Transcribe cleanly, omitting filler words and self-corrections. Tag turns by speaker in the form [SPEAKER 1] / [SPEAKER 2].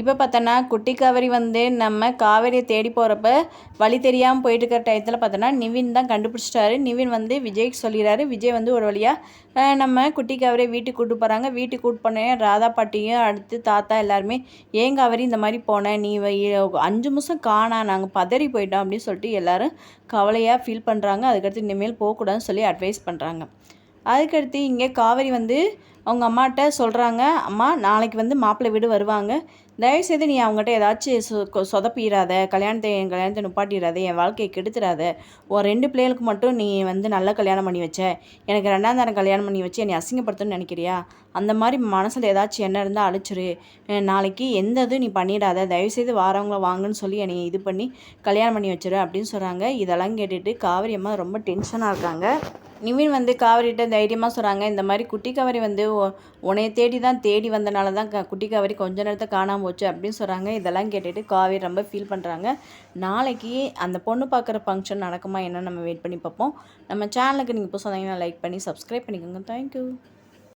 [SPEAKER 1] இப்போ பார்த்தோன்னா குட்டி காவேரி வந்து நம்ம காவேரியை தேடி போகிறப்ப வழி தெரியாமல் போயிட்டு இருக்கிற டயத்தில் பார்த்தோன்னா நிவின் தான் கண்டுபிடிச்சிட்டாரு. நிவின் வந்து விஜய்க்கு சொல்லிடுறாரு. விஜய் வந்து ஒரு வழியாக நம்ம குட்டி காவேரியை வீட்டுக்கு கூப்பிட்டு போகிறாங்க. வீட்டுக்கு கூப்பிட்டு போனே ராதா பாட்டியும் அடுத்து தாத்தா எல்லாருமே ஏன் காவேரி இந்த மாதிரி போனேன், நீ 5 நிமிஷம் காணா, நாங்கள் பதறி போயிட்டோம் அப்படின்னு சொல்லிட்டு எல்லோரும் கவலையாக ஃபீல் பண்ணுறாங்க. அதுக்கடுத்து இனிமேல் போகக்கூடாதுன்னு சொல்லி அட்வைஸ் பண்ணுறாங்க. அதுக்கடுத்து இங்கே காவேரி வந்து அவங்க அம்மாட்ட சொல்கிறாங்க, அம்மா நாளைக்கு வந்து மாப்பிள்ளை வீடு வருவாங்க, தயவுசெய்து நீ அவங்ககிட்ட ஏதாச்சும் சொதப்பிடாத, என் கல்யாணத்தை நுப்பாட்டிடாத, என் வாழ்க்கையை கெடுத்துடாத, உன் 2 பிள்ளைகளுக்கு மட்டும் நீ வந்து நல்ல கல்யாணம் பண்ணி வச்ச, எனக்கு 2ஆம் தரம் கல்யாணம் பண்ணி வச்சு என்னை அசிங்கப்படுத்தணும்னு நினைக்கிறியா? அந்த மாதிரி மனசில் ஏதாச்சும் என்ன இருந்தால் அழிச்சிரு, நாளைக்கு எந்த இதுவும் நீ பண்ணிடாத, தயவுசெய்து வாரவங்கள வாங்கன்னு சொல்லி என்னை இது பண்ணி கல்யாணம் பண்ணி வச்சிரு அப்படின்னு சொல்கிறாங்க. இதெல்லாம் கேட்டுட்டு காவேரி அம்மா ரொம்ப டென்ஷனாக இருக்காங்க. நிவின் வந்து காவேரிகிட்ட தைரியமாக சொல்கிறாங்க, இந்த மாதிரி குட்டி காவேரி வந்து உன்னைய தேடி வந்தனால தான் குட்டி காவேரி கொஞ்ச நேரத்தை காணாமல் போச்சு அப்படின்னு சொல்கிறாங்க. இதெல்லாம் கேட்டுட்டு காவேரி ரொம்ப ஃபீல் பண்ணுறாங்க. நாளைக்கு அந்த பொண்ணு பார்க்குற ஃபங்க்ஷன் நடக்குமா என்னன்னு நம்ம வெயிட் பண்ணி பார்ப்போம். நம்ம சேனலுக்கு நீங்கள் இப்போ சொன்னீங்கன்னா லைக் பண்ணி சப்ஸ்கிரைப் பண்ணிக்கோங்க. தேங்க்யூ.